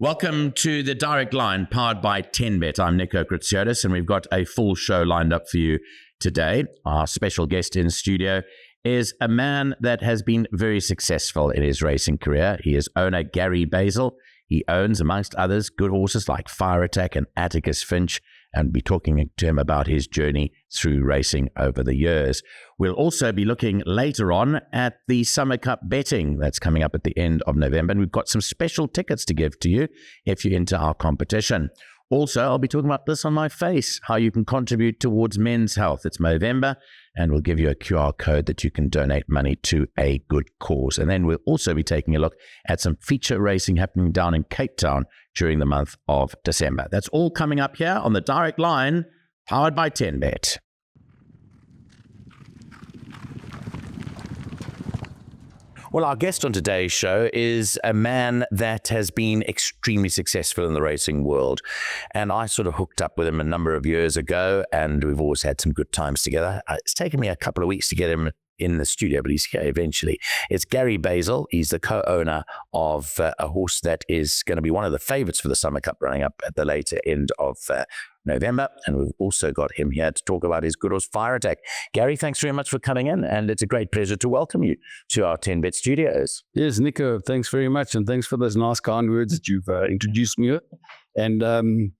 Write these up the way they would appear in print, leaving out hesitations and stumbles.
Welcome to the Direct Line, powered by 10Bet. I'm Nico Kritsiotis, and we've got a full show lined up for you today. Our special guest in studio is a man that has been very successful in his racing career. He is owner Gary Basil. He owns, amongst others, good horses like Fire Attack and Atticus Finch, and be talking to him about his journey through racing over the years. We'll also be looking later on at the Summer Cup betting that's coming up at the end of November, and we've got some special tickets to give to you if you're into our competition. Also, I'll be talking about this on my face, how you can contribute towards men's health. It's Movember, and we'll give you a QR code that you can donate money to a good cause. And then we'll also be taking a look at some feature racing happening down in Cape Town during the month of December. That's all coming up here on the Direct Line, powered by 10Bet. Well, our guest on today's show is a man that has been extremely successful in the racing world. And I sort of hooked up with him a number of years ago, and we've always had some good times together. It's taken me a couple of weeks to get him in the studio, but he's here eventually. It's Gary Basil. He's the co-owner of a horse that is going to be one of the favorites for the Summer Cup running up at the later end of November. And we've also got him here to talk about his good horse, Fire Attack. Gary, thanks very much for coming in, and it's a great pleasure to welcome you to our 10Bet studios. Yes, Nico, thanks very much, and thanks for those nice, kind words that you've introduced me with. And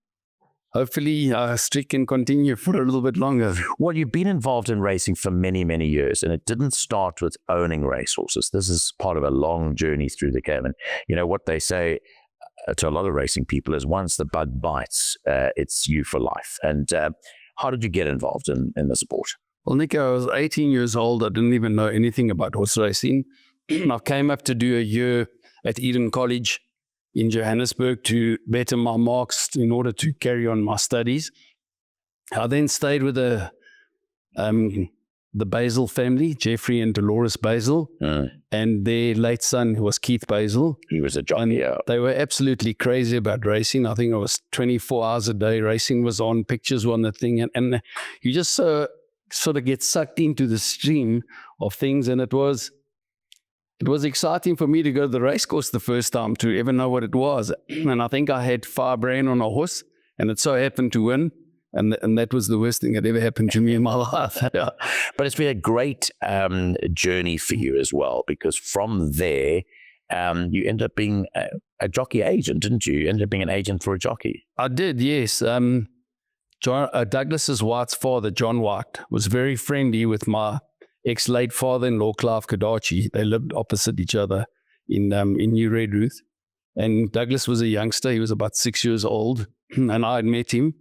hopefully streak can continue for a little bit longer. Well, you've been involved in racing for many, many years, and it didn't start with owning racehorses. This is part of a long journey through the game. And you know what they say to a lot of racing people is once the bug bites, it's you for life. And how did you get involved in the sport? Well, Nico, I was 18 years old. I didn't even know anything about horse racing. I came up to do a year at Eden College in Johannesburg to better my marks in order to carry on my studies. I then stayed with the Basil family, Jeffrey and Dolores Basil, and their late son, who was Keith Basil. He was a jockey. They were absolutely crazy about racing. I think it was 24 hours a day. Racing was on, pictures were on the thing, and you just sort of get sucked into the stream of things. And it was exciting for me to go to the racecourse the first time, to ever know what it was. And I think I had Firebrain on a horse, and it so happened to win. And that was the worst thing that ever happened to me in my life. Yeah. But it's been a great journey for you as well, because from there, you ended up being a jockey agent, didn't you? You ended up being an agent for a jockey. I did, yes. Douglas's White's father, John White, was very friendly with my ex-late father-in-law, Clive Kodachi. They lived opposite each other in New Redruth. And Douglas was a youngster. He was about 6 years old, and I had met him.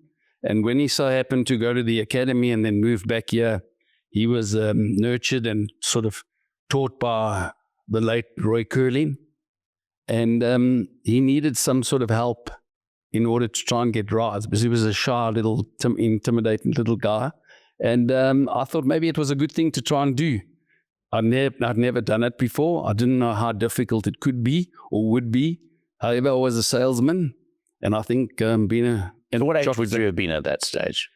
And when he so happened to go to the academy and then move back here, he was nurtured and sort of taught by the late Roy Curling. And he needed some sort of help in order to try and get rides, because he was a shy little, intimidating little guy. And I thought maybe it was a good thing to try and do. I'd never done it before. I didn't know how difficult it could be or would be. However, I was a salesman, and I think being a... And what age would you have been at that stage?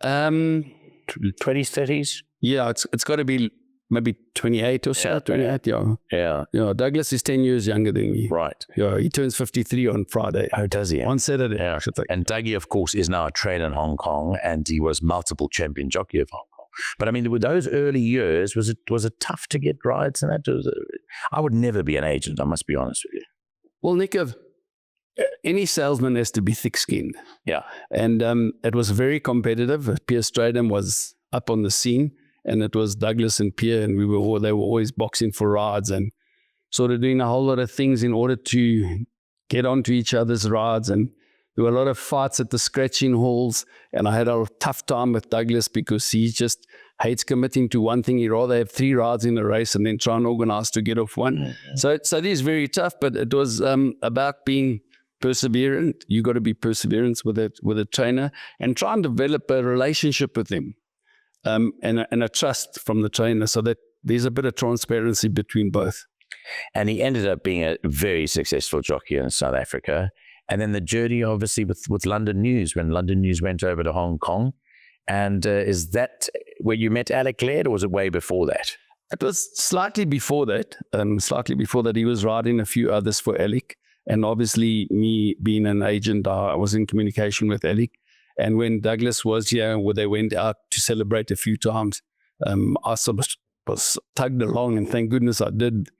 20s, 30s? Yeah, it's got to be maybe 28 or so. 28, yeah. Douglas is 10 years younger than me. Right. Yeah, he turns 53 on Friday. Oh, does he? On Saturday. Yeah. And Dougie, of course, is now a trainer in Hong Kong, and he was multiple champion jockey of Hong Kong. But I mean, with those early years, was it tough to get rides? And I would never be an agent, I must be honest with you. Well, Nick, any salesman has to be thick-skinned. Yeah. And it was very competitive. Pierre Stradham was up on the scene, and it was Douglas and Pierre, and they were always boxing for rides and sort of doing a whole lot of things in order to get onto each other's rides. And there were a lot of fights at the scratching halls, and I had a tough time with Douglas because he just hates committing to one thing. He'd rather have 3 rides in a race and then try and organize to get off one. Mm-hmm. So it is very tough, but it was about being perseverant. You got to be perseverant with a trainer and try and develop a relationship with him, and a trust from the trainer, so that there's a bit of transparency between both. And he ended up being a very successful jockey in South Africa. And then the journey, obviously, with London News, when London News went over to Hong Kong. And is that where you met Alec Laird, or was it way before that? It was slightly before that. He was riding a few others for Alec. And obviously, me being an agent, I was in communication with Alec. And when Douglas was here, where they went out to celebrate a few times, I sort of was tugged along, and thank goodness I did.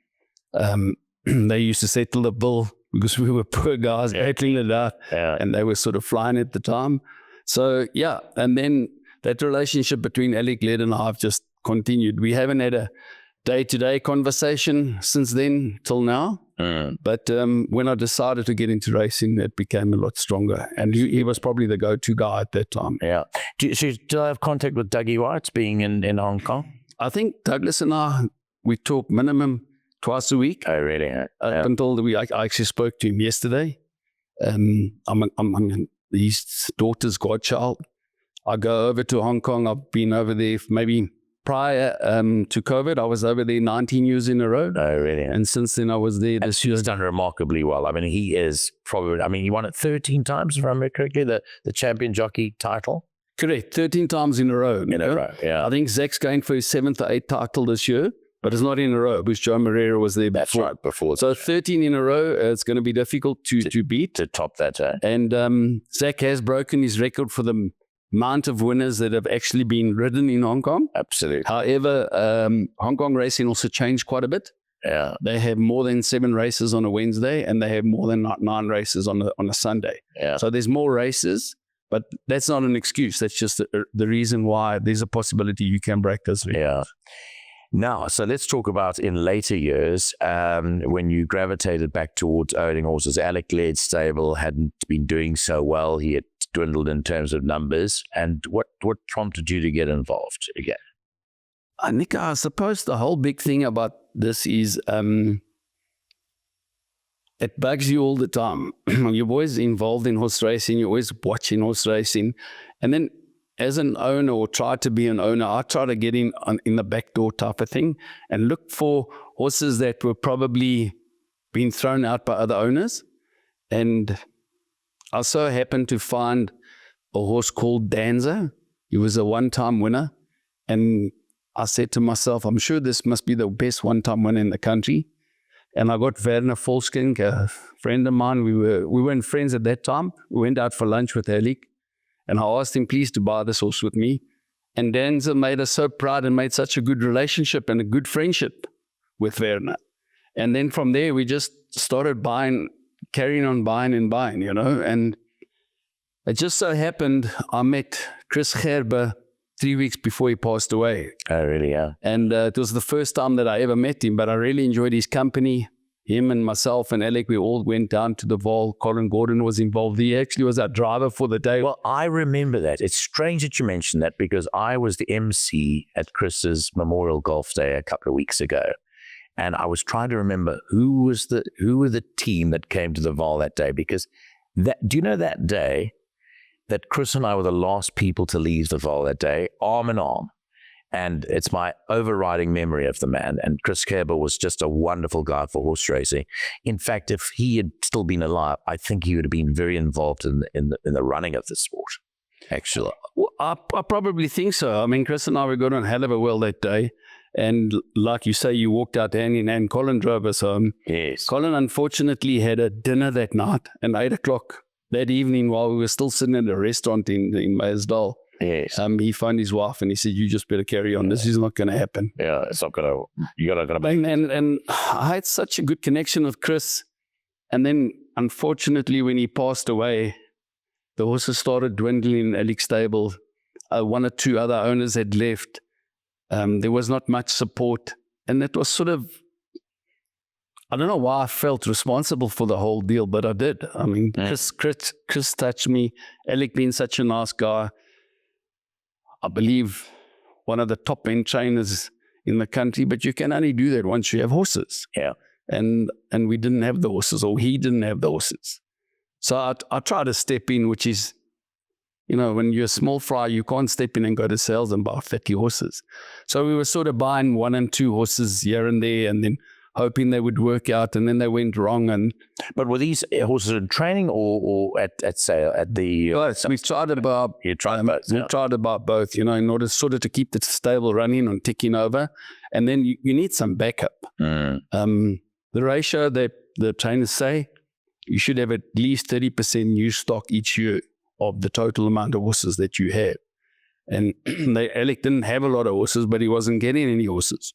They used to settle the bill because we were poor guys battling it out, and they were sort of flying at the time. So, yeah, and then that relationship between Alec Led and I have just continued. We haven't had a day-to-day conversation since then till now. But when I decided to get into racing, it became a lot stronger. And he was probably the go-to guy at that time. Yeah. Do I have contact with Dougie White being in Hong Kong? I think Douglas and I, we talk minimum twice a week. Oh, really? Up until I actually spoke to him yesterday. I'm his daughter's godchild. I go over to Hong Kong. I've been over there maybe prior to COVID. I was over there 19 years in a row. Oh, really? And since then I was there this year. He's done remarkably well. I mean, he is probably, he won it 13 times, if I remember correctly, the champion jockey title. Correct, 13 times in a row. Yeah. I think Zach's going for his 7th or 8th title this year, but it's not in a row because Joe Moreira was there before. That's right, before. So 13 in a row, it's going to be difficult to beat. To top that. And Zach has broken his record for the amount of winners that have actually been ridden in Hong Kong. Absolutely. However, Hong Kong racing also changed quite a bit. Yeah. They have more than 7 races on a Wednesday, and they have more than 9 races on a Sunday. Yeah. So there's more races. But that's not an excuse. That's just the reason why there's a possibility you can break those records. Yeah. Now, so let's talk about in later years, when you gravitated back towards owning horses. Alec Led's stable hadn't been doing so well. He had dwindled in terms of numbers. And what prompted you to get involved again? Nick, I suppose the whole big thing about this is it bugs you all the time. You're always involved in horse racing. You're always watching horse racing. And then as an owner, or try to be an owner, I try to get in the back door type of thing and look for horses that were probably being thrown out by other owners. And I so happened to find a horse called Danza. He was a one-time winner. And I said to myself, I'm sure this must be the best one-time winner in the country. And I got Werner Volskink, a friend of mine. We weren't friends at that time. We went out for lunch with Alec, and I asked him, please, to buy this horse with me. And Danza made us so proud and made such a good relationship and a good friendship with Werner. And then from there, we just started carrying on buying, And it just so happened, I met Chris Gerber 3 weeks before he passed away. Oh, really? Yeah. And it was the first time that I ever met him, but I really enjoyed his company. Him and myself and Alec, we all went down to the Vaal. Colin Gordon was involved. He actually was our driver for the day. Well, I remember that. It's strange that you mentioned that because I was the MC at Chris's Memorial Golf Day a couple of weeks ago. And I was trying to remember who were the team that came to the Vaal that day, because do you know that day that Chris and I were the last people to leave the Vaal that day, arm in arm. And it's my overriding memory of the man. And Chris Gerber was just a wonderful guy for horse racing. In fact, if he had still been alive, I think he would have been very involved in the running of the sport, actually. Well, I probably think so. I mean, Chris and I were going on a hell of a well that day. And like you say, you walked out hand in hand. Colin drove us home. Yes. Colin, unfortunately, had a dinner that night at 8 o'clock. That evening, while we were still sitting at a restaurant in Meyersdal, yes, he phoned his wife and he said, "You just better carry on. This is not going to happen." Yeah, it's not going to. You're not going to. And I had such a good connection with Chris, and then unfortunately, when he passed away, the horses started dwindling in Alec's stable. 1 or 2 other owners had left. There was not much support, and it was sort of. I don't know why I felt responsible for the whole deal, but I did. I mean, Chris touched me. Alec being such a nice guy. I believe one of the top end trainers in the country, but you can only do that once you have horses. Yeah. And we didn't have the horses, or he didn't have the horses. So I tried to step in, which is, when you're a small fry, you can't step in and go to sales and buy 30 horses. So we were sort of buying 1 and 2 horses here and there, and then hoping they would work out, and then they went wrong. But were these horses in training or at the? Both. We've tried about. You tried both. We've tried about both. In order sort of to keep the stable running and ticking over, and then you need some backup. The ratio that the trainers say you should have at least 30% new stock each year of the total amount of horses that you have. And Alec didn't have a lot of horses, but he wasn't getting any horses.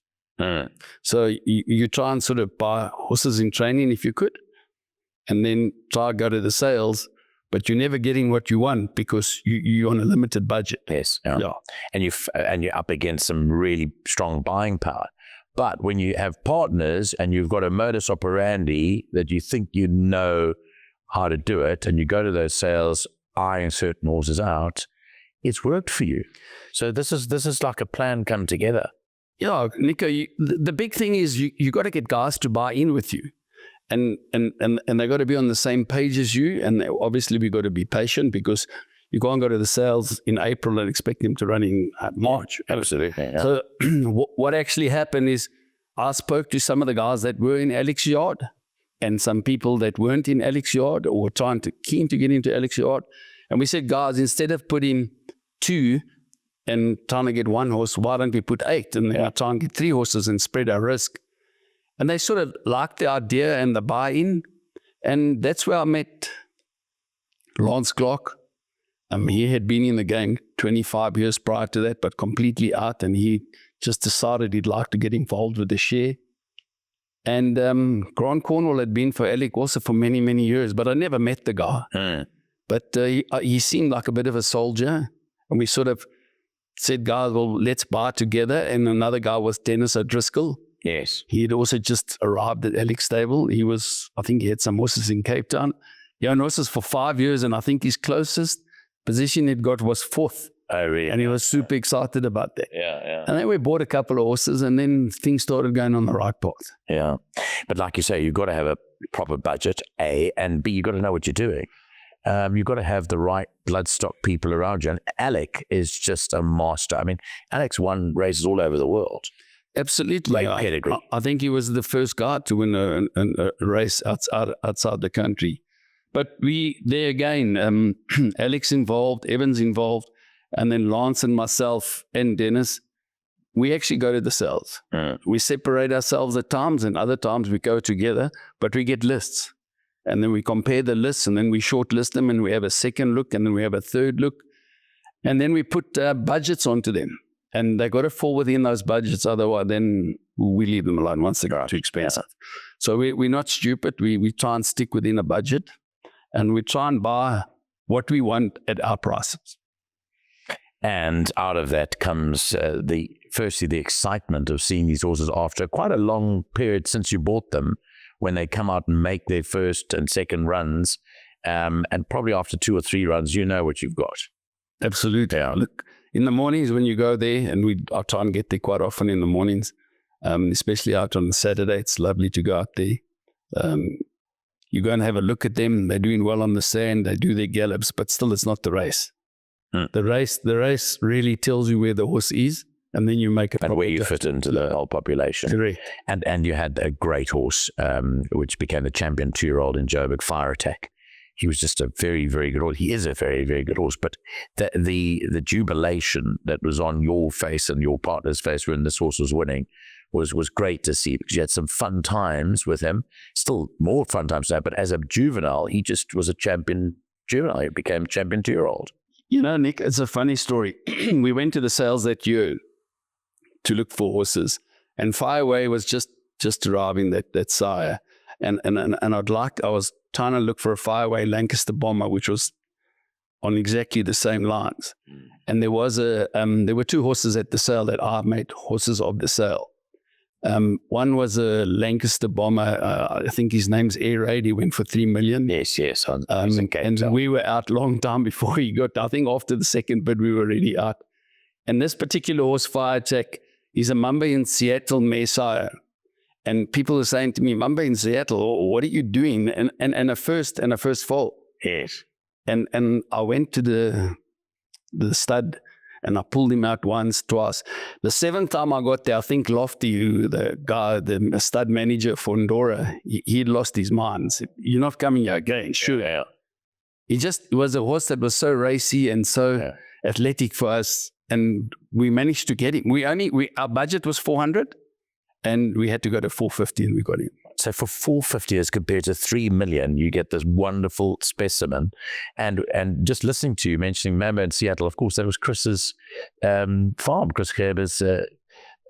So you try and sort of buy horses in training if you could, and then try to go to the sales, but you're never getting what you want because you're on a limited budget. Yes. Yeah. And you're up against some really strong buying power. But when you have partners and you've got a modus operandi that you think you know how to do it, and you go to those sales eyeing certain horses out, it's worked for you. So this is like a plan come together. Yeah, Nico, the big thing is you got to get guys to buy in with you. And they got to be on the same page as you. And obviously we got to be patient because you can't go to the sales in April and expect them to run in March. Absolutely. Yeah. So what actually happened is I spoke to some of the guys that were in Alec's yard and some people that weren't in Alec's yard or were keen to get into Alec's yard. And we said, guys, instead of putting 2 and trying to get 1 horse, why don't we put 8 and try and get 3 horses and spread our risk? And they sort of liked the idea and the buy-in. And that's where I met Lance Clark. He had been in the game 25 years prior to that, but completely out. And he just decided he'd like to get involved with the share. And Grant Cornwall had been for Alec also for many, many years, but I never met the guy. But he seemed like a bit of a soldier. And we sort of said, guys, well, let's buy together. And another guy was Dennis O'Driscoll. Yes. He had also just arrived at Alec's stable. I think he had some horses in Cape Town. He owned horses for 5 years, and I think his closest position he'd got was 4th. Oh, really? And he was super excited about that. Yeah. And then we bought a couple of horses, and then things started going on the right path. Yeah. But like you say, you've got to have a proper budget, A, and B, you've got to know what you're doing. You've got to have the right bloodstock people around you. And Alec is just a master. I mean, Alec's won races all over the world. Absolutely. Like pedigree. I think he was the first guy to win a race outside the country. But there again, Alec's involved, Evan's involved, and then Lance and myself and Dennis, we actually go to the sales. We separate ourselves at times, and other times we go together, but we get lists. And then we compare the lists, and then we shortlist them, and we have a second look, and then we have a third look. And then we put budgets onto them. And they got to fall within those budgets, otherwise then we leave them alone once they go too expensive. So we're not stupid. We try and stick within a budget, and we try and buy what we want at our prices. And out of that comes firstly the excitement of seeing these horses after quite a long period since you bought them, when they come out and make their first and second runs, and probably after 2 or 3 runs, you know what you've got. Absolutely. Yeah. Look, in the mornings when you go there, and I try and get there quite often in the mornings, especially out on Saturday, it's lovely to go out there. You go and have a look at them. They're doing well on the sand. They do their gallops, but still it's not the race. The race really tells you where the horse is, and then you make and where you fit into the whole population. Correct. And you had a great horse, which became the champion 2-year-old in Joburg, Fire Attack. He was just a very, very good horse. He is a very, very good horse. But the jubilation that was on your face and your partner's face when this horse was winning was great to see, because you had some fun times with him. Still more fun times now, but as a juvenile, he just was a champion juvenile. He became champion 2-year-old. You know, Nick, it's a funny story. We went to the sales that year to look for horses, and Fireway was just arriving that sire. And I was trying to look for a Fireway Lancaster Bomber, which was on exactly the same lines. And there were 2 horses at the sale that I made horses of the sale. One was a Lancaster Bomber. I think his name's Air Raid. He went for 3 million. Yes. And we were out long time before he got. I think after the second bid, we were already out. And this particular horse, Fire Attack, is a Mamba in Seattle Messiah. And people are saying to me, Mamba in Seattle, what are you doing? And a first fall. Yes. And I went to the stud, and I pulled him out once, twice. The 7th time I got there, I think Lofty, the stud manager for Ndora, he lost his mind. Said, "You're not coming here again." Sure. Yeah. It was a horse that was so racy and so athletic for us, and we managed to get him. Our budget was 400, and we had to go to 450, and we got him. So for $450 as compared to $3 million, you get this wonderful specimen. And just listening to you mentioning Mambo in Seattle, of course, that was Chris's farm. Chris Gerber's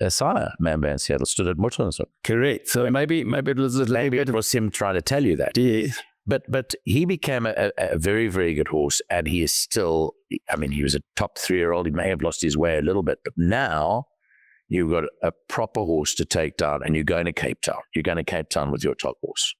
sire, Mambo in Seattle, stood at Mutton. Correct. So maybe it was him trying to tell you that. Yeah. But he became a very, very good horse, and he is still, I mean, he was a top 3-year-old. He may have lost his way a little bit, but now you've got a proper horse to take down, and you're going to Cape Town. You're going to Cape Town with your top horse.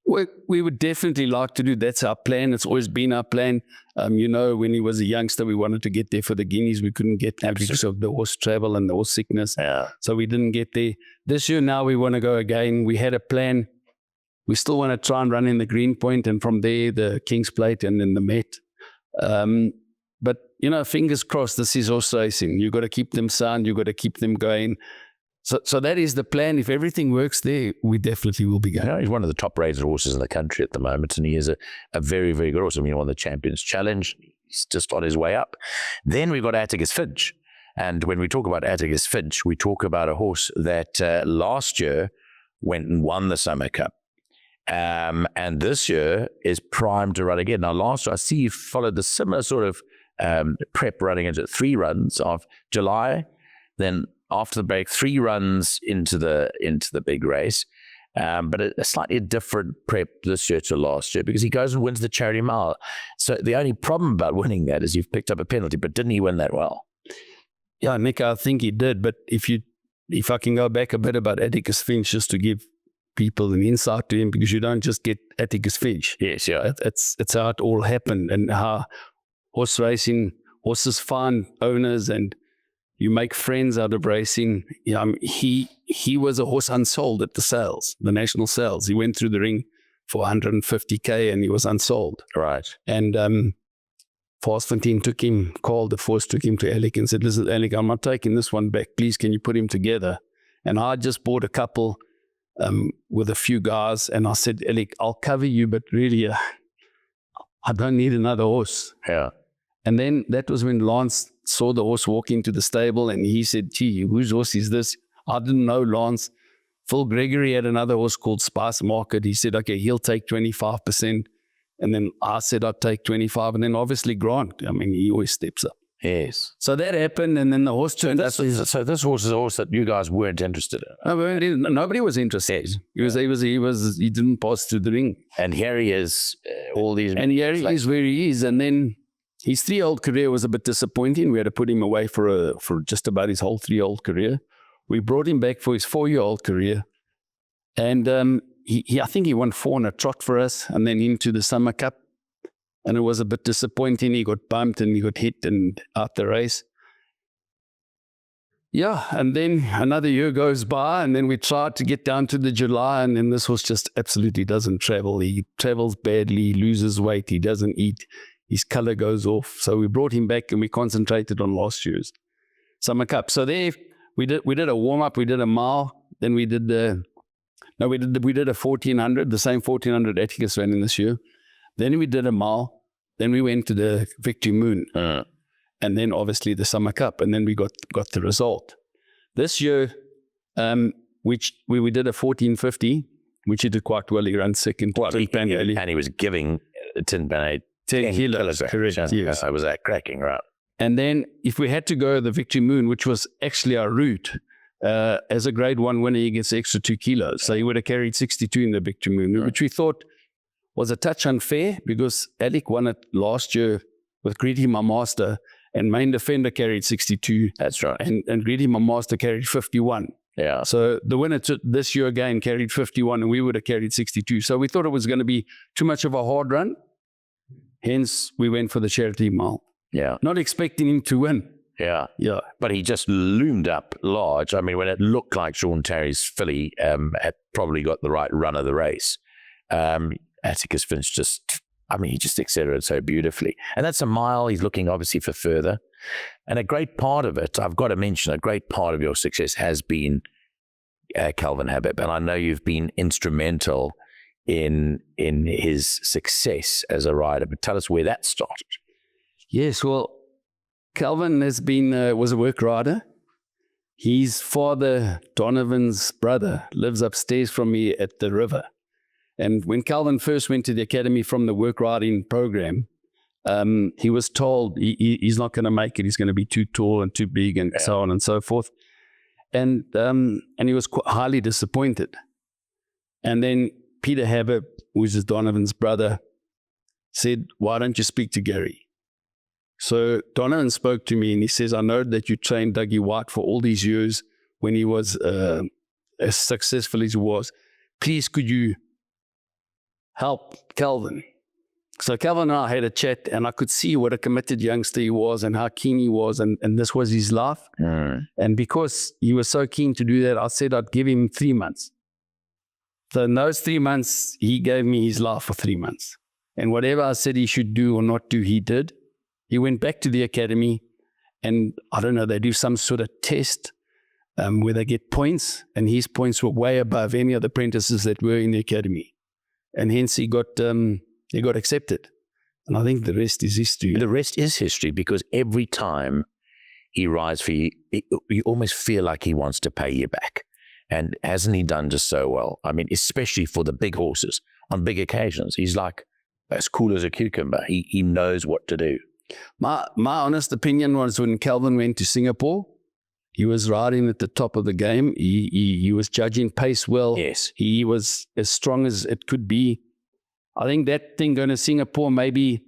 We would definitely like to do. That's our plan. It's always been our plan. When he was a youngster, we wanted to get there for the Guineas. We couldn't get there because of the horse travel and the horse sickness. Yeah. So we didn't get there. This year now we want to go again. We had a plan. We still want to try and run in the Green Point, and from there the King's Plate and then the Met. But fingers crossed. This is horse racing. You got to keep them sound. You got to keep them going. So that is the plan. If everything works there, we definitely will be going. He's one of the top rated horses in the country at the moment, and he is a very, very good horse. I mean, he won the Champions Challenge. He's just on his way up. Then we've got Atticus Finch. And when we talk about Atticus Finch, we talk about a horse that last year went and won the Summer Cup. And this year is primed to run again. Now, last year, I see you followed the similar sort of prep, running into 3 runs of July, then after the break, 3 runs into the big race. But a slightly different prep this year to last year, because he goes and wins the Charity Mile. So the only problem about winning that is you've picked up a penalty, but didn't he win that well? Yeah, Nick, I think he did. But if I can go back a bit about Atticus Finch, just to give people an insight to him, because you don't just get Atticus Finch. Yes, yeah. It's how it all happened, and how horse racing, horses find owners, and you make friends out of racing. He was a horse unsold at the sales, the national sales. He went through the ring for 150K and he was unsold. Right. And Fontaine called the force, took him to Alec and said, "Listen, Alec, I'm not taking this one back. Please, can you put him together?" And I just bought a couple with a few guys, and I said, "Alec, I'll cover you, but really, I don't need another horse." Yeah. And then that was when Lance saw the horse walk into the stable, and he said, "Gee, whose horse is this?" I didn't know Lance. Phil Gregory had another horse called Spice Market. He said, "Okay, he'll take 25%. And then I said, "I'd take 25. And then obviously Grant, he always steps up. Yes. So that happened, and then the horse turned up. So this horse is a horse that you guys weren't interested in? Nobody was interested. He didn't pass through the ring. And here he is, And here he is where he is. And then his 3-year-old career was a bit disappointing. We had to put him away for just about his whole 3-year-old career. We brought him back for his 4-year-old career. And I think he won 4 on a trot for us, and then into the Summer Cup. And it was a bit disappointing. He got bumped and he got hit and out the race. Yeah, and then another year goes by, and then we tried to get down to the July, and then this horse just absolutely doesn't travel. He travels badly, he loses weight, he doesn't eat, his color goes off. So we brought him back and we concentrated on last year's Summer Cup. So there we did a warm-up, we did a mile, then we did a 1400, the same 1400 Atticus ran in this year. Then we did a mile. Then we went to the Victory Moon. And then obviously the Summer Cup. And then we got the result. This year, we did a 1450, which he did quite well. He ran second. And he was giving Tin Pan 10 kilos. Correct, yes. I was cracking, right? And then if we had to go the Victory Moon, which was actually our route, as a grade 1 winner, he gets extra 2 kilos. So he would have carried 62 in the Victory Moon, which we thought was a touch unfair, because Alec won it last year with Greedy My Master, and Main Defender carried 62. That's right. And Greedy My Master carried 51. Yeah. So the winner this year again carried 51, and we would have carried 62. So we thought it was going to be too much of a hard run. Hence, we went for the Charity Mile. Yeah. Not expecting him to win. Yeah. Yeah. But he just loomed up large. I mean, when it looked like Sean Terry's filly had probably got the right run of the race, Atticus Finch he just accelerated so beautifully. And that's a mile. He's looking obviously for further. And a great part of it, I've got to mention, a great part of your success has been Kelvin Habib. And I know you've been instrumental in his success as a rider. But tell us where that started. Yes, well, Kelvin was a work rider. His father, Donovan's brother, lives upstairs from me at the river. And when Calvin first went to the academy from the work riding program, he was told he's not going to make it. He's going to be too tall and too big and so on and so forth. And he was quite highly disappointed. And then Peter Habib, who is Donovan's brother, said, "Why don't you speak to Gary?" So Donovan spoke to me and he says, "I know that you trained Dougie White for all these years when he was as successful as he was. Please, could you help Calvin?" So Calvin and I had a chat, and I could see what a committed youngster he was and how keen he was, and this was his life. And because he was so keen to do that, I said I'd give him 3 months. So in those 3 months, he gave me his life for 3 months. And whatever I said he should do or not do, he did. He went back to the academy, and I don't know, they do some sort of test where they get points, and his points were way above any of the apprentices that were in the academy. And hence he got accepted. And I think the rest is history. The rest is history, because every time he rides for you, you almost feel like he wants to pay you back. And hasn't he done just so well? I mean, especially for the big horses on big occasions. He's like as cool as a cucumber. He knows what to do. My honest opinion was when Calvin went to Singapore, he was riding at the top of the game. He was judging pace well. Yes. He was as strong as it could be. I think that thing going to Singapore maybe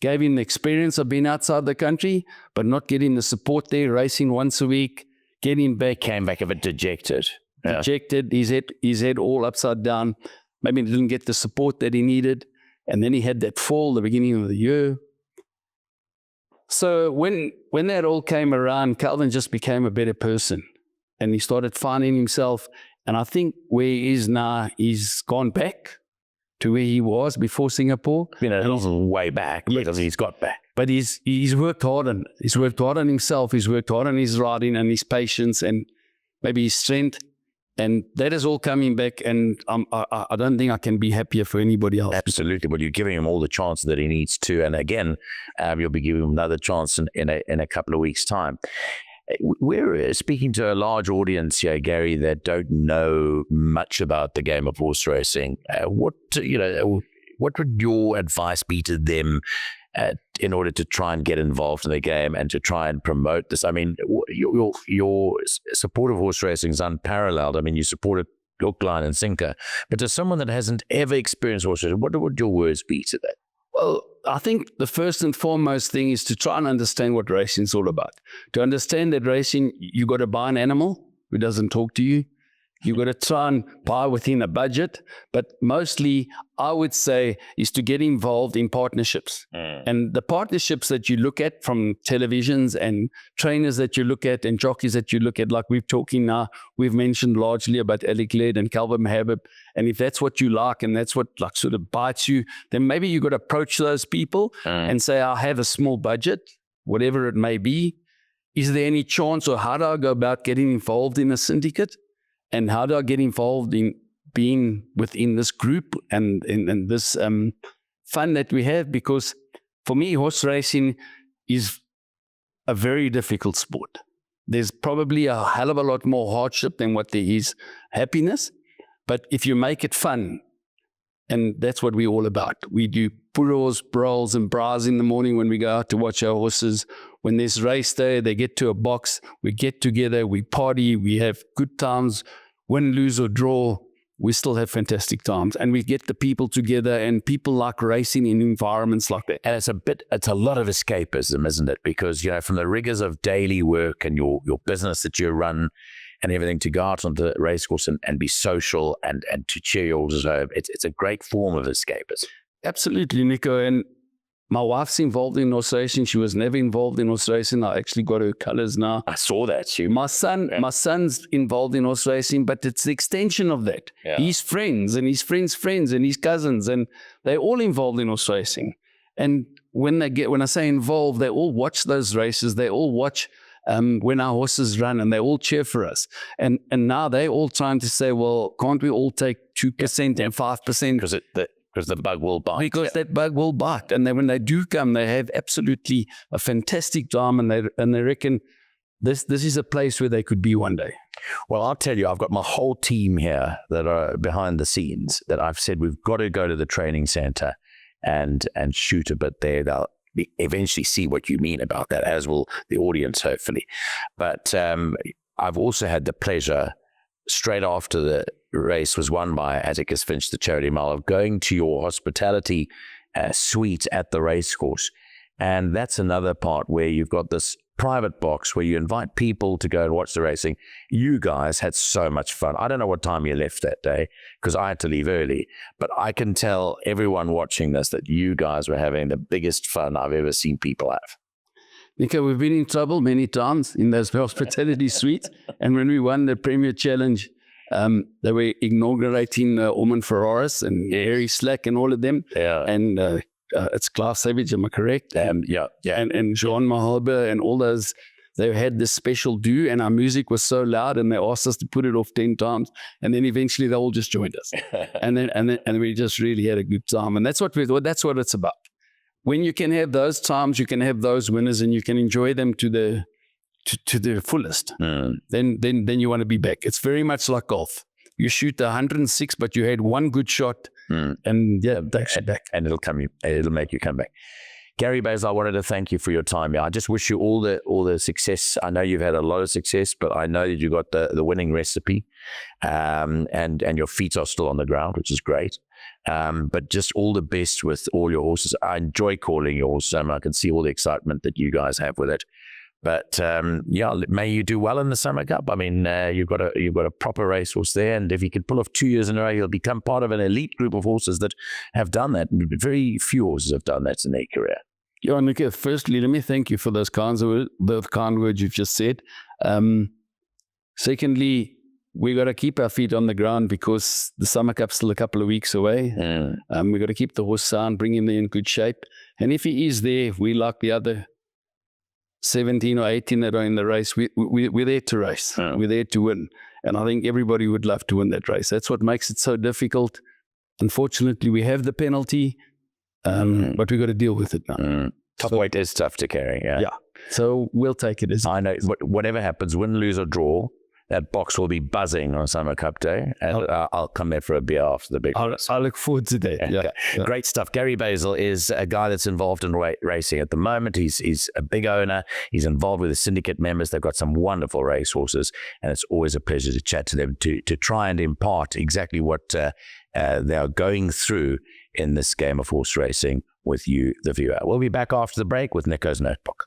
gave him the experience of being outside the country, but not getting the support there, racing once a week, getting back. Came back a bit dejected. Dejected, his head all upside down. Maybe he didn't get the support that he needed. And then he had that fall the beginning of the year. So when that all came around, Calvin just became a better person. And he started finding himself. And I think where he is now, he's gone back to where he was before Singapore. You know, he's way back, because he's got back. But he's worked hard on himself. He's worked hard on his riding and his patience and maybe his strength. And that is all coming back, and I don't think I can be happier for anybody else. Absolutely. Well, you're giving him all the chances that he needs to. And again, you'll be giving him another chance in a couple of weeks' time. We're speaking to a large audience here, Gary, that don't know much about the game of horse racing. What would your advice be to them in order to try and get involved in the game and to try and promote this? I mean, your support of horse racing is unparalleled. I mean, you supported hook, line, and sinker. But to someone that hasn't ever experienced horse racing, what would your words be to that? Well, I think the first and foremost thing is to try and understand what racing is all about. To understand that racing, you got to buy an animal who doesn't talk to you. You got to try and buy within a budget. But mostly, I would say, is to get involved in partnerships. And the partnerships that you look at from televisions and trainers that you look at and jockeys that you look at, like we're talking now, we've mentioned largely about Alec Laird and Calvin Habib. And if that's what you like and that's what like sort of bites you, then maybe you got to approach those people and say, I have a small budget, whatever it may be. Is there any chance, or how do I go about getting involved in a syndicate? And how do I get involved in being within this group and in this fun that we have? Because for me, horse racing is a very difficult sport. There's probably a hell of a lot more hardship than what there is happiness. But if you make it fun, and that's what we're all about. We do puros, brawls, and bras in the morning when we go out to watch our horses. When there's race day, they get to a box, we get together, we party, we have good times, win, lose, or draw. We still have fantastic times. And we get the people together, and people like racing in environments like that. And it's a lot of escapism, isn't it? Because, you know, from the rigors of daily work and your business that you run and everything, to go out on the racecourse and be social and to cheer your horses home, it's a great form of escapism. Absolutely, Nico. And my wife's involved in horse racing. She was never involved in horse racing. I actually got her colors now. I saw that too. My son's involved in horse racing, but it's the extension of that. Yeah. His friends and his friends' friends and his cousins, and they're all involved in horse racing. And when I say involved, they all watch those races. They all watch when our horses run, and they all cheer for us. And now they're all trying to say, well, can't we all take 2% and 5%? Because the bug will bite. Because that bug will bite. And then when they do come, they have absolutely a fantastic time, and they reckon this is a place where they could be one day. Well, I'll tell you, I've got my whole team here that are behind the scenes that I've said we've got to go to the training center and shoot a bit there. They'll eventually see what you mean about that, as will the audience, hopefully. But I've also had the pleasure, straight after the race was won by Atticus Finch, the charity mile, of going to your hospitality suite at the racecourse. And that's another part where you've got this private box where you invite people to go and watch the racing. You guys had so much fun. I don't know what time you left that day because I had to leave early, but I can tell everyone watching this that you guys were having the biggest fun I've ever seen people have. Nico, we've been in trouble many times in those hospitality suites. And when we won the Premier Challenge, they were inaugurating Ormond Ferraris and Harry Slack and all of them. Yeah. And it's Klaas Savage, am I correct? Yeah. And Jean Mahalbe and all those, they had this special do, and our music was so loud, and they asked us to put it off 10 times, and then eventually they all just joined us, and we just really had a good time, and that's what it's about. When you can have those times, you can have those winners, and you can enjoy them to the fullest. Then you want to be back. It's very much like golf. You shoot 106, but you had one good shot, and it takes you back. And it'll make you come back. Gary Basil, I wanted to thank you for your time. I just wish you all the success. I know you've had a lot of success, but I know that you got the winning recipe, and your feet are still on the ground, which is great. But just all the best with all your horses. I enjoy calling your horses. I can see all the excitement that you guys have with it. But may you do well in the Summer Cup. I mean, you've got a proper racehorse there, and if he can pull off 2 years in a row, he'll become part of an elite group of horses that have done that. Very few horses have done that in their career. Yeah, Nick, firstly, let me thank you for those kind words you've just said. Secondly, we got to keep our feet on the ground because the Summer Cup's still a couple of weeks away. We got to keep the horse sound, bring him there in good shape, and if he is there, we like the other 17 or 18 that are in the race, we're there to race. We're there to win. And I think everybody would love to win that race. That's what makes it so difficult. Unfortunately, we have the penalty, but we've got to deal with it now. Top weight is tough to carry. Yeah. So we'll take it as I know. Whatever happens, win, lose, or draw, that box will be buzzing on Summer Cup Day, and I'll come there for a beer after the big race. I look forward to that. Okay. Yeah. Great stuff. Gary Basil is a guy that's involved in racing at the moment. He's a big owner. He's involved with the syndicate members. They've got some wonderful racehorses, and it's always a pleasure to chat to them to try and impart exactly what they are going through in this game of horse racing with you, the viewer. We'll be back after the break with Nico's Notebook.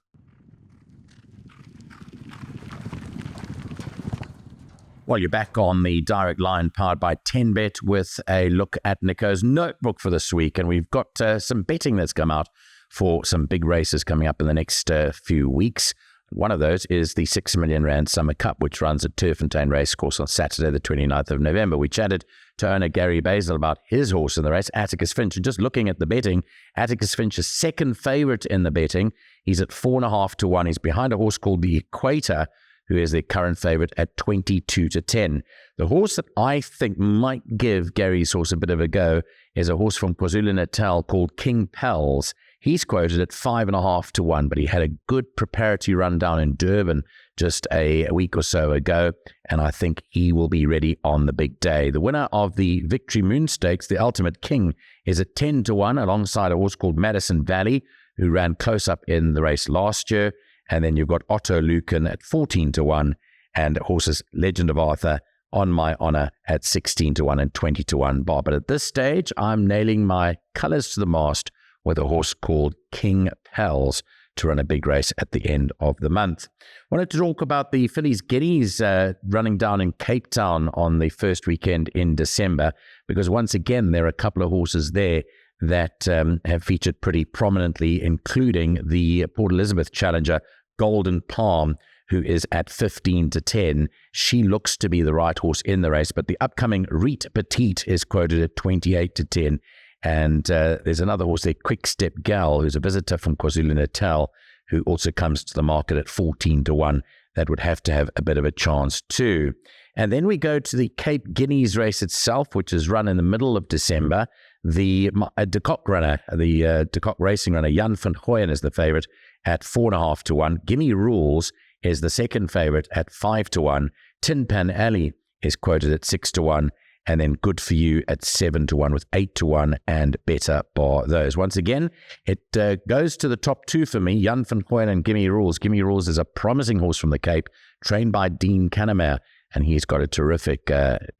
Well, you're back on the Direct Line powered by 10Bet with a look at Nico's Notebook for this week. And we've got some betting that's come out for some big races coming up in the next few weeks. One of those is the 6 million rand Summer Cup, which runs at Turffontein Racecourse on Saturday, the 29th of November. We chatted to owner Gary Basil about his horse in the race, Atticus Finch. And just looking at the betting, Atticus Finch is second favourite in the betting. He's at 4.5 to 1. He's behind a horse called the Equator, who is the current favourite at 22 to 10. The horse that I think might give Gary's horse a bit of a go is a horse from KwaZulu-Natal called King Pels. He's quoted at 5.5 to 1, but he had a good preparatory run down in Durban just a week or so ago, and I think he will be ready on the big day. The winner of the Victory Moon Stakes, the Ultimate King, is at 10 to 1 alongside a horse called Madison Valley, who ran close up in the race last year. And then you've got Otto Lucan at 14 to 1 and horses Legend of Arthur, On My Honor at 16 to 1 and 20 to 1 bar. But at this stage, I'm nailing my colours to the mast with a horse called King Pels to run a big race at the end of the month. Wanted to talk about the Fillies Guineas running down in Cape Town on the first weekend in December, because once again, there are a couple of horses there that have featured pretty prominently, including the Port Elizabeth challenger, Golden Palm, who is at 15 to 10. She looks to be the right horse in the race, but the upcoming Reet Petite is quoted at 28 to 10. And there's another horse there, Quick Step Gal, who's a visitor from KwaZulu-Natal, who also comes to the market at 14 to 1. That would have to have a bit of a chance too. And then we go to the Cape Guineas race itself, which is run in the middle of December. The De Kock runner, the De Kock racing runner, Jan van Gooyen is the favourite at 4.5 to 1. Gimme Rules is the second favorite at 5-1. Tin Pan Alley is quoted at 6-1. And then Good For You at 7-1 with 8-1 and Better Bar those. Once again, it goes to the top two for me, Jan van Gooyen and Gimme Rules. Gimme Rules is a promising horse from the Cape, trained by Dean Cannemare, and he's got a terrific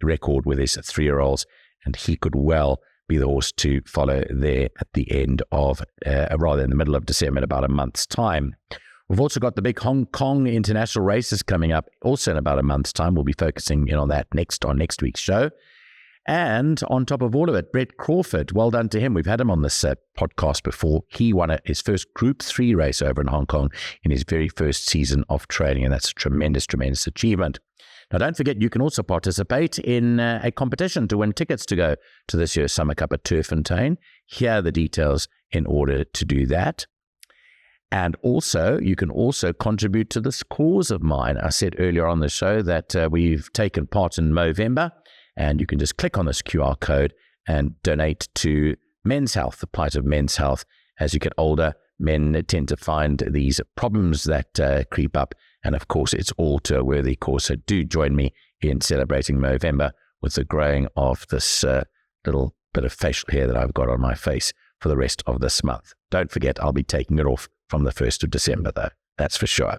record with his 3-year-olds, and he could well be the horse to follow there at the end of, rather in the middle of December, in about a month's time. We've also got the big Hong Kong international races coming up also in about a month's time. We'll be focusing in on that on next week's show. And on top of all of it, Brett Crawford, well done to him. We've had him on this podcast before. He won his first Group 3 race over in Hong Kong in his very first season of training, and that's a tremendous, tremendous achievement. Now, don't forget, you can also participate in a competition to win tickets to go to this year's Summer Cup at Turffontein. Here are the details in order to do that. And also, you can also contribute to this cause of mine. I said earlier on the show that we've taken part in Movember, and you can just click on this QR code and donate to Men's Health, the plight of men's health. As you get older, men tend to find these problems that creep up. And of course, it's all to a worthy cause. So do join me in celebrating Movember with the growing of this little bit of facial hair that I've got on my face for the rest of this month. Don't forget, I'll be taking it off from the 1st of December, though. That's for sure.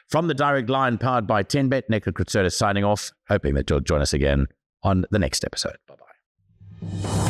From the Direct Line, powered by 10Bet, Nico Kritsotis signing off, hoping that you'll join us again on the next episode. Bye-bye.